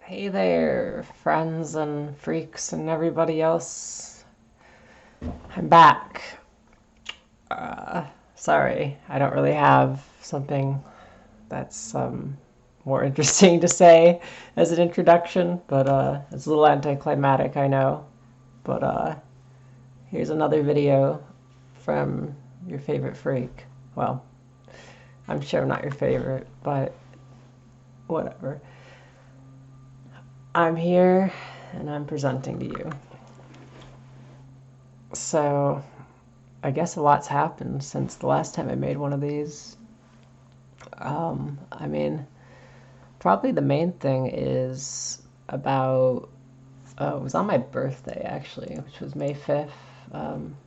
Hey there, friends and freaks and everybody else. I'm back. Sorry, I don't really have something that's more interesting to say as an introduction, but it's a little anticlimactic, I know. But here's another video from your favorite freak. Well, I'm sure I'm not your favorite, but whatever. I'm here and I'm presenting to you. So, I guess a lot's happened since the last time I made one of these. I mean, probably the main thing is about. Oh, it was on my birthday actually, which was May 5th. Um,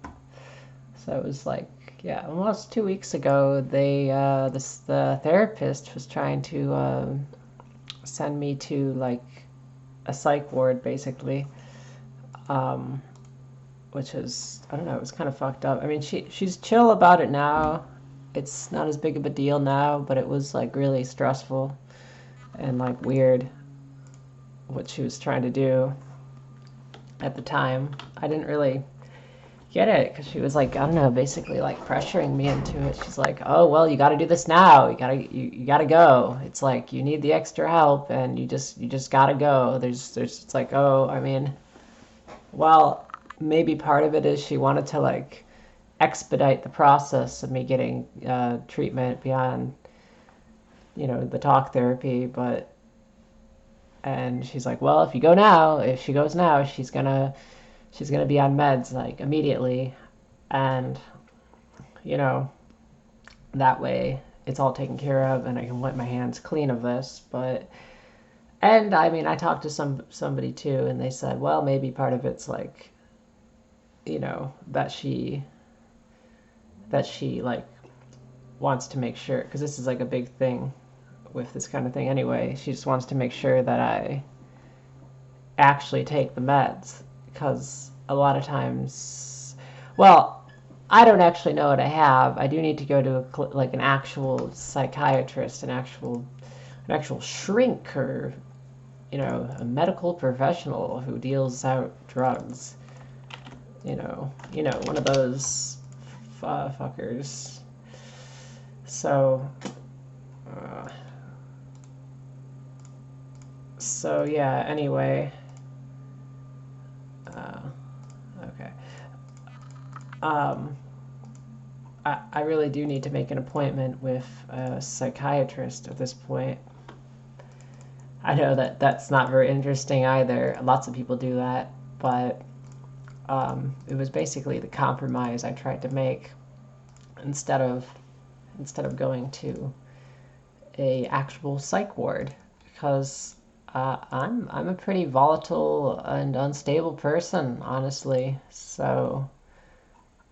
so it was like, yeah, almost 2 weeks ago. The therapist was trying to send me to like a psych ward, basically. Um, which is, I don't know, it was kind of fucked up. I mean, she's chill about it now. It's not as big of a deal now, but it was like really stressful and like weird what she was trying to do at the time. I didn't really get it because she was like, I don't know, basically like pressuring me into it. She's like, "Oh, well, you got to do this now. You got to go. It's like you need the extra help and you just got to go." There's it's like, "Oh, I mean, well, maybe part of it is she wanted to like expedite the process of me getting treatment beyond, the talk therapy, but and she's like, well, if you go now, if she goes now, she's gonna be on meds like immediately, and you know that way it's all taken care of, and I can wipe my hands clean of this. But and I mean, I talked to somebody too, and they said, well, maybe part of it's like, that she like wants to make sure, because this is like a big thing with this kind of thing anyway. She just wants to make sure that I actually take the meds, because a lot of times, well, I don't actually know what I have. I do need to go to like an actual psychiatrist, an actual shrink, or a medical professional who deals out drugs. One of those fuckers. So, uh, so yeah. Anyway, uh, okay. Um, I really do need to make an appointment with a psychiatrist at this point. I know that that's not very interesting either. Lots of people do that, but it was basically the compromise I tried to make instead of going to a actual psych ward, because I'm a pretty volatile and unstable person, honestly. So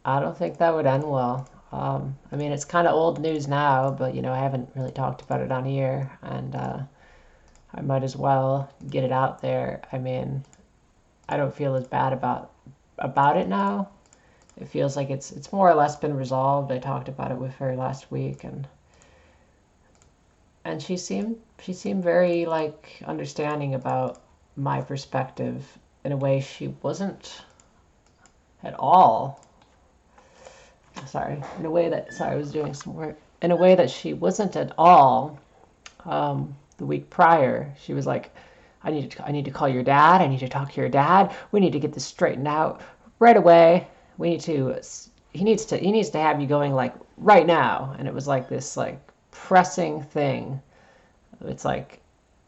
I don't think that would end well. I mean, it's kind of old news now, but I haven't really talked about it on here, and I might as well get it out there. I mean, I don't feel as bad about it now. It feels like it's more or less been resolved. I talked about it with her last week, and she seemed very like understanding about my perspective in a way she wasn't at all. Sorry, I was doing some work. In a way that she wasn't at all. The week prior, she was like, I need to call your dad. I need to talk to your dad. We need to get this straightened out right away. We need to. He needs to have you going like right now." And it was like this like pressing thing. It's like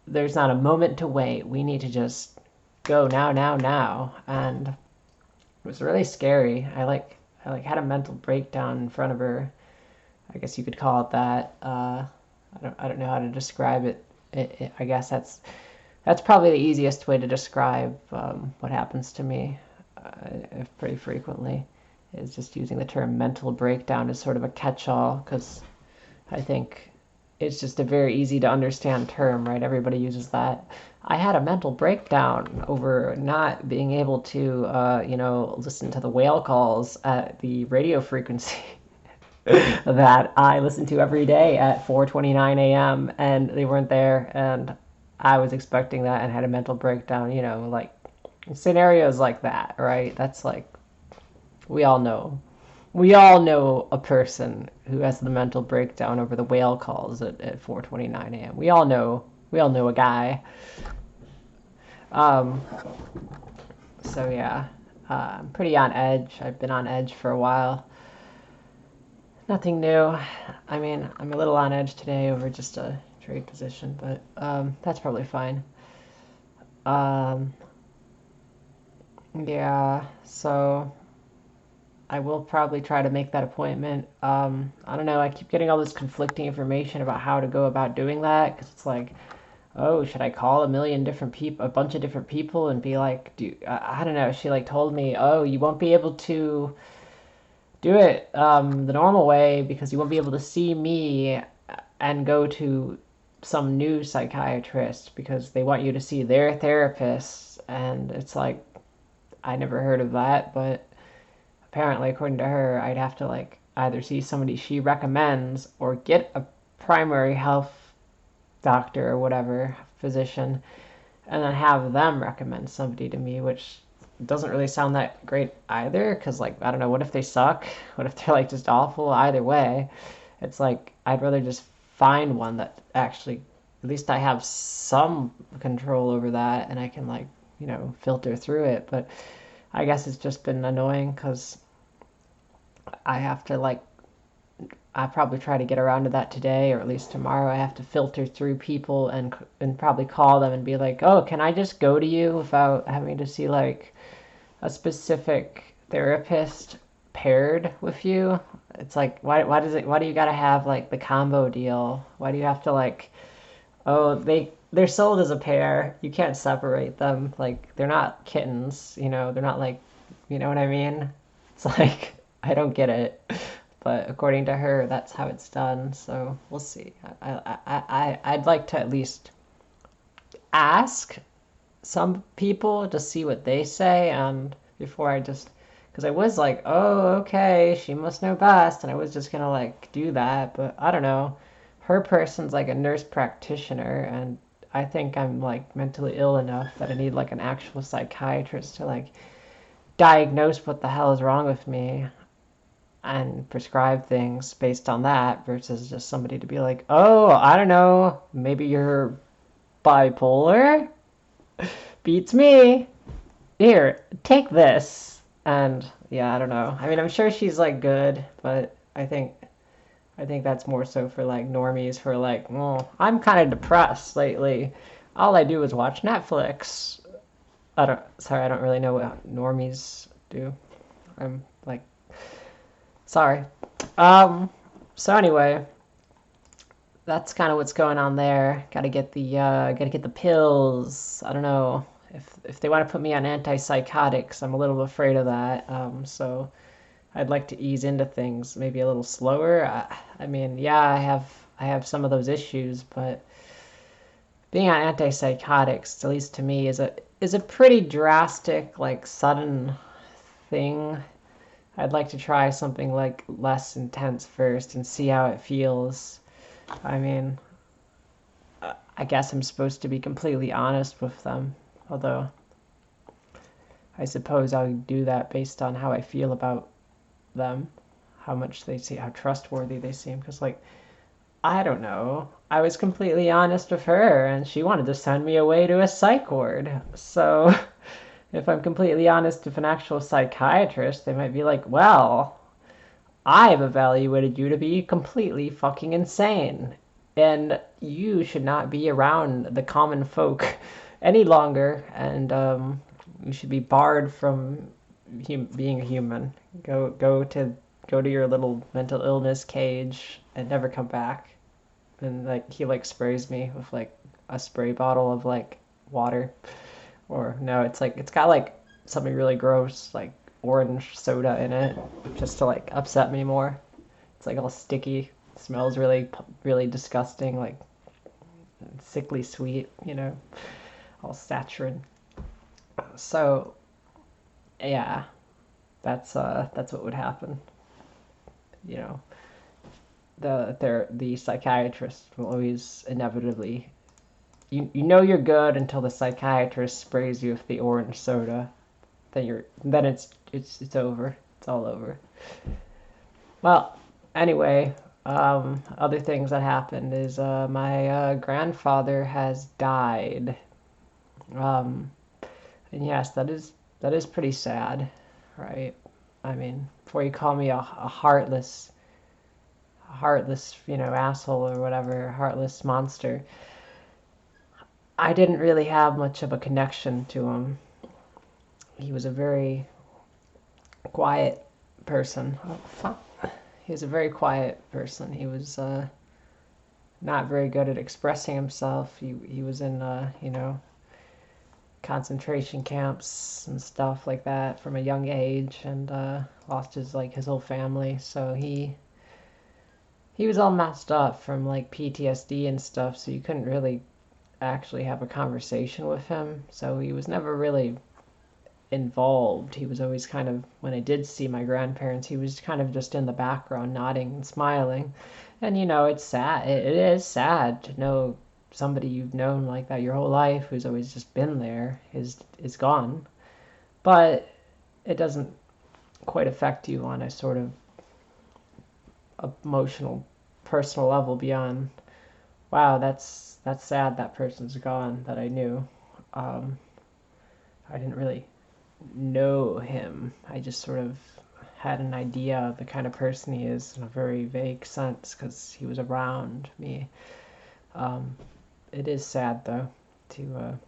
there's not a moment to wait. We need to just go now, now, now. And it was really scary. I had a mental breakdown in front of her. I guess you could call it that. I don't know how to describe it. I guess that's probably the easiest way to describe what happens to me pretty frequently, is just using the term mental breakdown as sort of a catch-all, because I think it's just a very easy to understand term, right? Everybody uses that. I had a mental breakdown over not being able to, listen to the whale calls at the radio frequency that I listen to every day at 4:29 a.m. and they weren't there, and I was expecting that and had a mental breakdown, you know, like scenarios like that, right? That's like, we all know. We all know a person who has the mental breakdown over the whale calls at 4:29 a.m. We all know a guy. Um, so yeah, I'm pretty on edge. I've been on edge for a while. Nothing new. I mean, I'm a little on edge today over just a trade position, but that's probably fine. Um, yeah, so I will probably try to make that appointment. I don't know. I keep getting all this conflicting information about how to go about doing that because it's like, oh, should I call a million different people, a bunch of different people, and be like, I don't know. She like told me, oh, you won't be able to do it the normal way because you won't be able to see me and go to some new psychiatrist because they want you to see their therapist. And it's like, I never heard of that, but apparently, according to her, I'd have to like either see somebody she recommends or get a primary health doctor or whatever, physician, and then have them recommend somebody to me, which doesn't really sound that great either. Because, like, I don't know, what if they suck? What if they're like just awful? Either way, it's like I'd rather just find one that actually, at least I have some control over that and I can, like, you know, filter through it. But I guess it's just been annoying because I have to, like, I probably try to get around to that today or at least tomorrow. I have to filter through people and probably call them and be like, "Oh, can I just go to you without having to see like a specific therapist paired with you?" It's like, why do you got to have like the combo deal? Why do you have to like, oh, they're sold as a pair. You can't separate them. Like they're not kittens, you know. They're not like, you know what I mean? It's like I don't get it. But according to her, that's how it's done. So we'll see. I'd like to at least ask some people to see what they say, and before I just, because I was like, oh, okay, she must know best, and I was just gonna like do that, but I don't know. Her person's like a nurse practitioner, and I think I'm like mentally ill enough that I need like an actual psychiatrist to like diagnose what the hell is wrong with me and prescribe things based on that versus just somebody to be like, oh, I don't know, maybe you're bipolar? Beats me. Here, take this. And yeah, I don't know. I mean, I'm sure she's like good, but I think that's more so for like normies for like, well, I'm kind of depressed lately. All I do is watch Netflix. I don't really know what normies do. I'm like, sorry. Um, so anyway, that's kind of what's going on there. Gotta get the pills. I don't know if they want to put me on antipsychotics. I'm a little afraid of that. So I'd like to ease into things maybe a little slower. I mean, yeah, I have some of those issues, but being on antipsychotics, at least to me, is a pretty drastic, like sudden thing. I'd like to try something like less intense first and see how it feels. I mean, I guess I'm supposed to be completely honest with them, although I suppose I'll do that based on how I feel about them, how much they see, how trustworthy they seem. Because, like, I don't know. I was completely honest with her, and she wanted to send me away to a psych ward. So, if I'm completely honest with an actual psychiatrist, they might be like, well, I've evaluated you to be completely fucking insane. And you should not be around the common folk any longer. And you should be barred from being a human. Go to your little mental illness cage and never come back. And like he like sprays me with like a spray bottle of like water. Or no, it's like it's got like something really gross, like orange soda in it, just to like upset me more. It's like all sticky, smells really disgusting, like sickly sweet, you know, all saccharine. So yeah, that's what would happen. You know, the psychiatrist will always inevitably you know you're good until the psychiatrist sprays you with the orange soda. Then it's over. It's all over. Well, anyway, other things that happened is my grandfather has died. Um, and yes, that is pretty sad, right? I mean, before you call me a heartless, asshole or whatever, heartless monster, I didn't really have much of a connection to him. He was a very quiet person. Oh, fuck. He was a very quiet person. He was not very good at expressing himself. He was in concentration camps and stuff like that from a young age, and lost his whole family. So he was all messed up from like PTSD and stuff. So you couldn't really actually have a conversation with him. So he was never really involved. He was always kind of, when I did see my grandparents, he was kind of just in the background, nodding and smiling. And it's sad. It is sad to know somebody you've known like that your whole life, who's always just been there, is gone. But it doesn't quite affect you on a sort of emotional, personal level beyond, wow, that's sad that person's gone that I knew. Um, I didn't really know him. I just sort of had an idea of the kind of person he is in a very vague sense because he was around me. Um, it is sad though to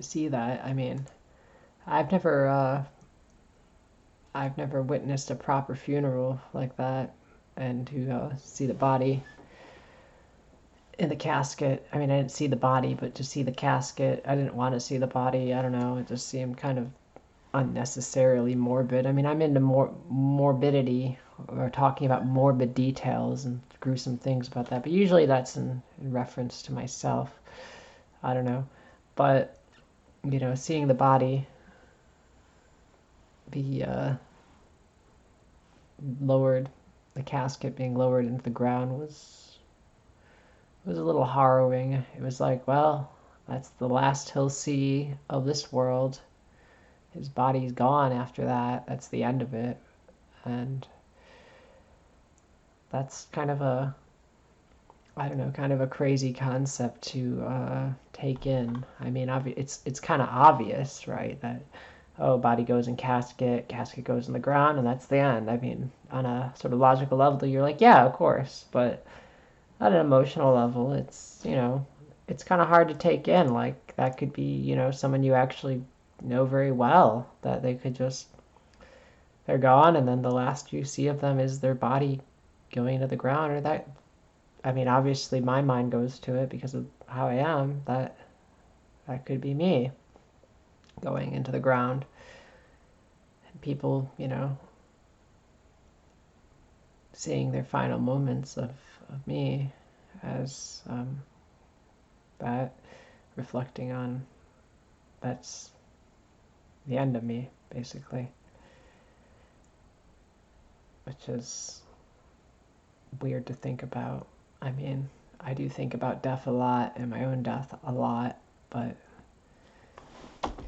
see that. I mean, I've never I've never witnessed a proper funeral like that, and to see the body in the casket. I mean, I didn't see the body, but to see the casket, I didn't want to see the body. I don't know. It just seemed kind of unnecessarily morbid. I mean, I'm into morbidity or talking about morbid details and gruesome things about that, but usually that's in reference to myself. I don't know. But, seeing the body be lowered, the casket being lowered into the ground was a little harrowing. It was like, well, that's the last he'll see of this world. His body's gone after that. That's the end of it. And that's kind of I don't know, kind of a crazy concept to take in. I mean, it's kind of obvious, right? That, oh, body goes in casket, casket goes in the ground, and that's the end. I mean, on a sort of logical level, you're like, yeah, of course. But at an emotional level, it's kind of hard to take in. Like, that could be, someone you actually know very well, that they're gone, and then the last you see of them is their body going to the ground, or that, I mean, obviously my mind goes to it because of how I am, that could be me going into the ground. And people, seeing their final moments of me as that, reflecting on that's the end of me, basically. Which is weird to think about. I mean, I do think about death a lot and my own death a lot, but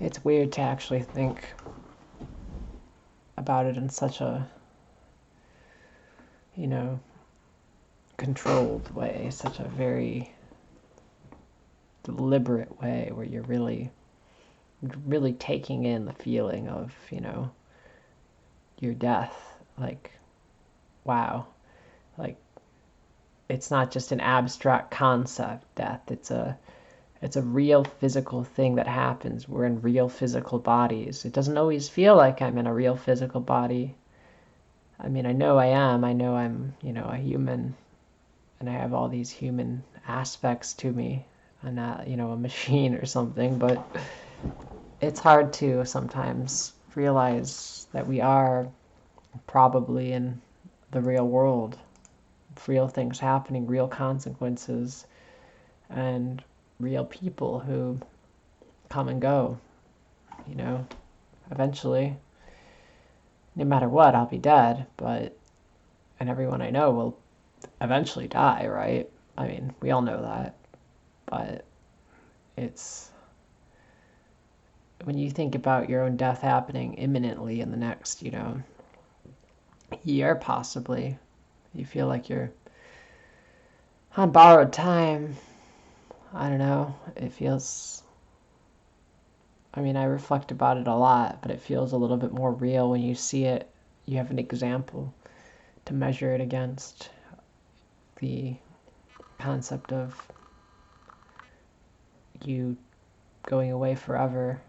it's weird to actually think about it in such a, controlled way, such a very deliberate way where you're really taking in the feeling of, your death. Like, wow. Like, it's not just an abstract concept, death. It's a real physical thing that happens. We're in real physical bodies. It doesn't always feel like I'm in a real physical body. I mean, I know I am. I know I'm, a human, and I have all these human aspects to me. I'm not, a machine or something, but it's hard to sometimes realize that we are probably in the real world, real things happening, real consequences, and real people who come and go. Eventually, no matter what, I'll be dead, and everyone I know will eventually die, right? I mean, we all know that. But it's when you think about your own death happening imminently in the next, year possibly, you feel like you're on borrowed time. I don't know. It feels, I mean, I reflect about it a lot, but it feels a little bit more real when you see it. You have an example to measure it against. The concept of you going away forever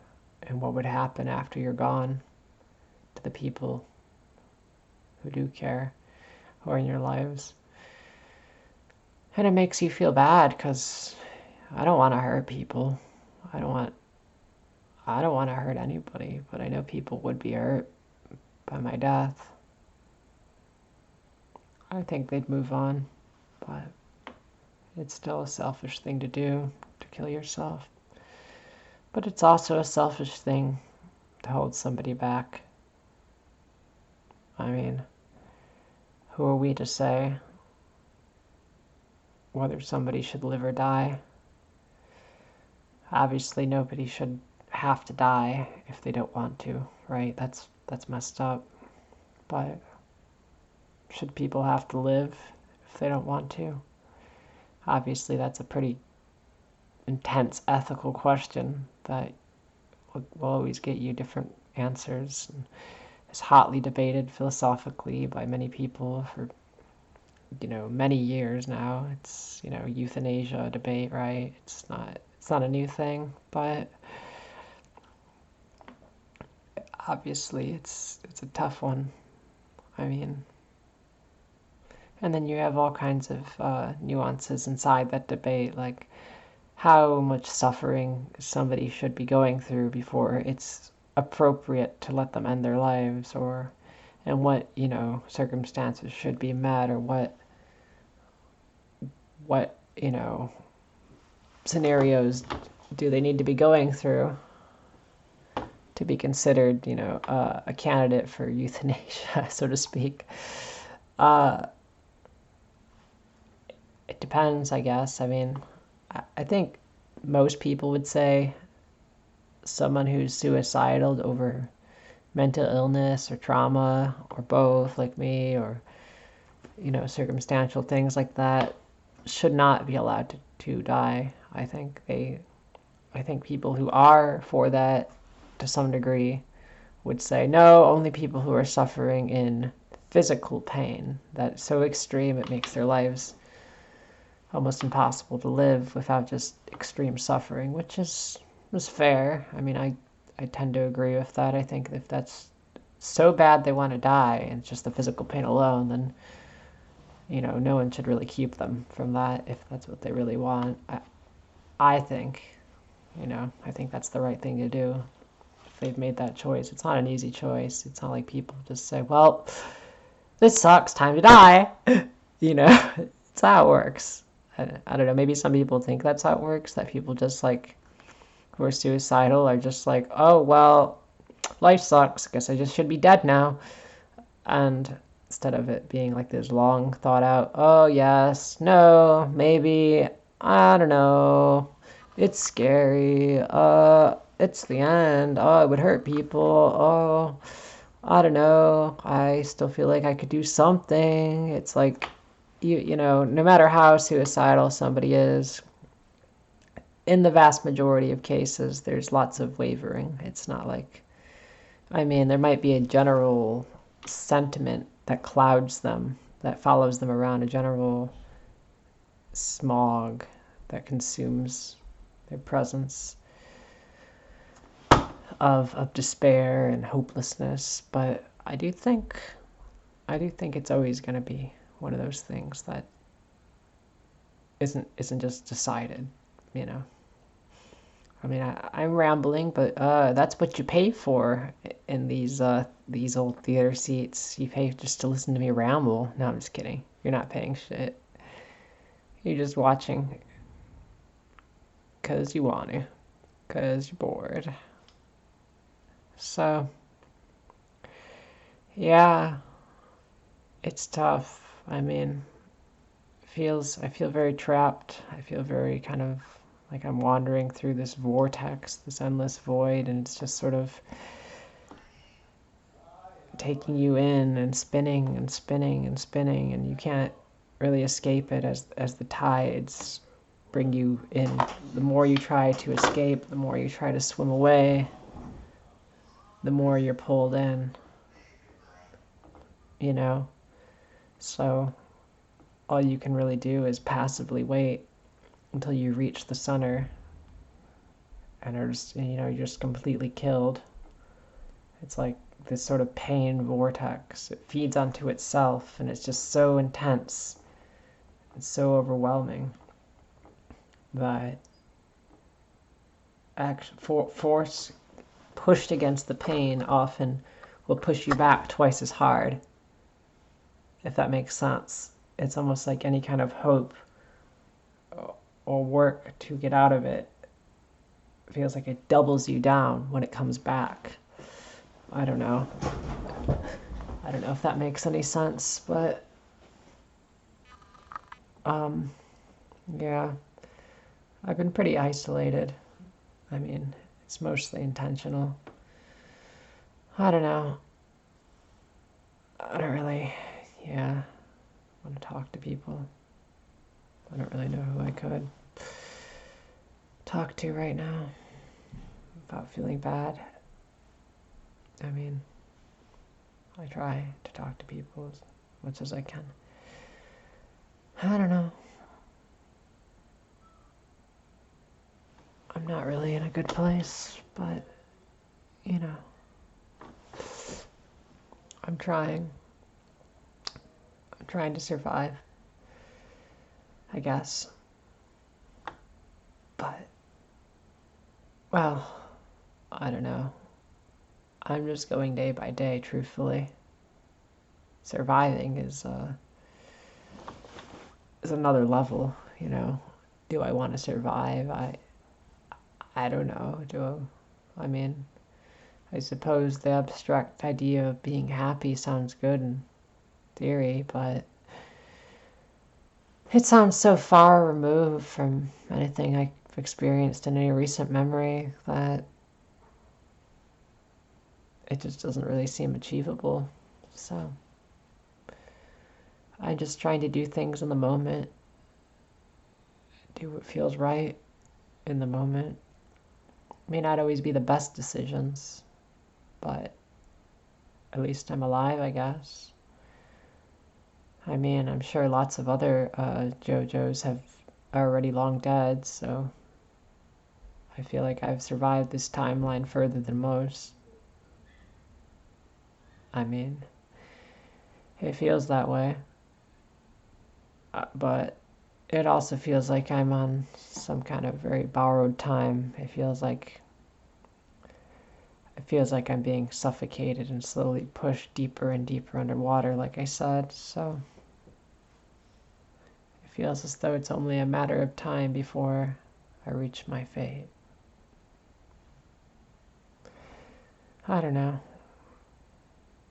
and what would happen after you're gone to the people who do care, who are in your lives. And it makes you feel bad because I don't want to hurt people. I don't want to hurt anybody, but I know people would be hurt by my death. I think they'd move on, but it's still a selfish thing to do, to kill yourself. But it's also a selfish thing to hold somebody back. I mean, who are we to say whether somebody should live or die? Obviously, nobody should have to die if they don't want to, right? That's messed up. But should people have to live if they don't want to? Obviously, that's a pretty intense ethical question that will always get you different answers. And it's hotly debated philosophically by many people for many years now. It's euthanasia debate, right? It's not a new thing, but obviously it's a tough one. I mean, and then you have all kinds of nuances inside that debate, like how much suffering somebody should be going through before it's appropriate to let them end their lives, and what circumstances should be met, or what scenarios do they need to be going through to be considered a candidate for euthanasia, so to speak. It depends, I guess. I mean, I think most people would say someone who's suicidal over mental illness or trauma or both, like me, or circumstantial things like that, should not be allowed to die. I think people who are for that to some degree would say no, only people who are suffering in physical pain that's so extreme it makes their lives almost impossible to live without just extreme suffering, which is fair. I mean, I tend to agree with that. I think if that's so bad they want to die and it's just the physical pain alone, then no one should really keep them from that if that's what they really want. I think, I think that's the right thing to do. If they've made that choice, it's not an easy choice. It's not like people just say, well, this sucks, time to die. It's how it works. I don't know, maybe some people think that's how it works, that people just who are suicidal are just like, oh, well, life sucks, guess I just should be dead now. And instead of it being like this long thought out, oh, yes, no, maybe, I don't know, it's scary, it's the end, oh, it would hurt people, oh, I don't know, I still feel like I could do something. It's like, no matter how suicidal somebody is, in the vast majority of cases, there's lots of wavering. It's not like, I mean, there might be a general sentiment that clouds them, that follows them around, a general smog that consumes their presence of despair and hopelessness. But I do think it's always going to be one of those things that isn't just decided, I mean, I'm rambling, but that's what you pay for in these old theater seats. You pay just to listen to me ramble. No, I'm just kidding. You're not paying shit. You're just watching because you want to, because you're bored. So, yeah, it's tough. I mean, I feel very trapped. I feel very kind of Like I'm wandering through this vortex, this endless void, and it's just sort of taking you in and spinning and spinning and spinning, and you can't really escape it as the tides bring you in. The more you try to escape, the more you try to swim away, the more you're pulled in, you know? So all you can really do is passively wait until you reach the center and are just, you're just completely killed. It's like this sort of pain vortex. It feeds onto itself, and it's just so intense. It's so overwhelming that force pushed against the pain often will push you back twice as hard, if that makes sense. It's almost like any kind of hope or work to get out of it. It feels like it doubles you down when it comes back. I don't know. I don't know if that makes any sense, but yeah, I've been pretty isolated. I mean, it's mostly intentional. I don't know. I don't really, want to talk to people. I don't really know who I could talk to right now about feeling bad. I mean, I try to talk to people as much as I can. I don't know. I'm not really in a good place, but, I'm trying. I'm trying to survive, I guess. But, well, I don't know. I'm just going day by day, truthfully. Surviving is another level, Do I want to survive? I don't know. I mean, I suppose the abstract idea of being happy sounds good in theory, but it sounds so far removed from anything I've experienced in any recent memory that it just doesn't really seem achievable. So I'm just trying to do things in the moment, do what feels right in the moment. May not always be the best decisions, but at least I'm alive, I guess. I mean, I'm sure lots of other JoJos are already long dead, so I feel like I've survived this timeline further than most. I mean, it feels that way. But it also feels like I'm on some kind of very borrowed time. It feels like I'm being suffocated and slowly pushed deeper and deeper underwater, like I said. So it feels as though it's only a matter of time before I reach my fate. I don't know.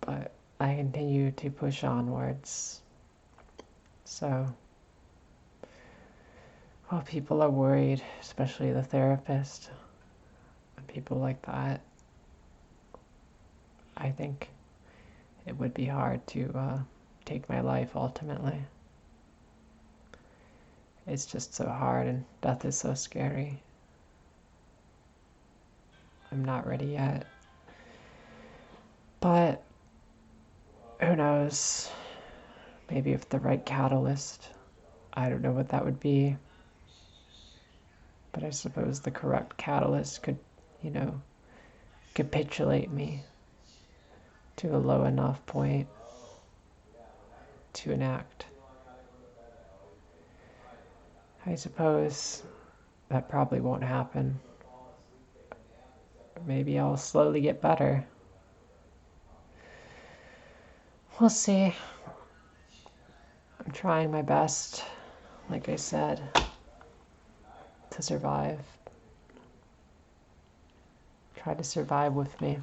But I continue to push onwards. So, well, people are worried, especially the therapist and people like that. I think it would be hard to take my life ultimately. It's just so hard, and death is so scary. I'm not ready yet. But who knows? Maybe if the right catalyst. I don't know what that would be. But I suppose the correct catalyst could, capitulate me to a low enough point to enact. I suppose that probably won't happen. Maybe I'll slowly get better. We'll see. I'm trying my best, like I said, to survive. Try to survive with me.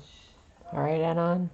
Alright, Anon?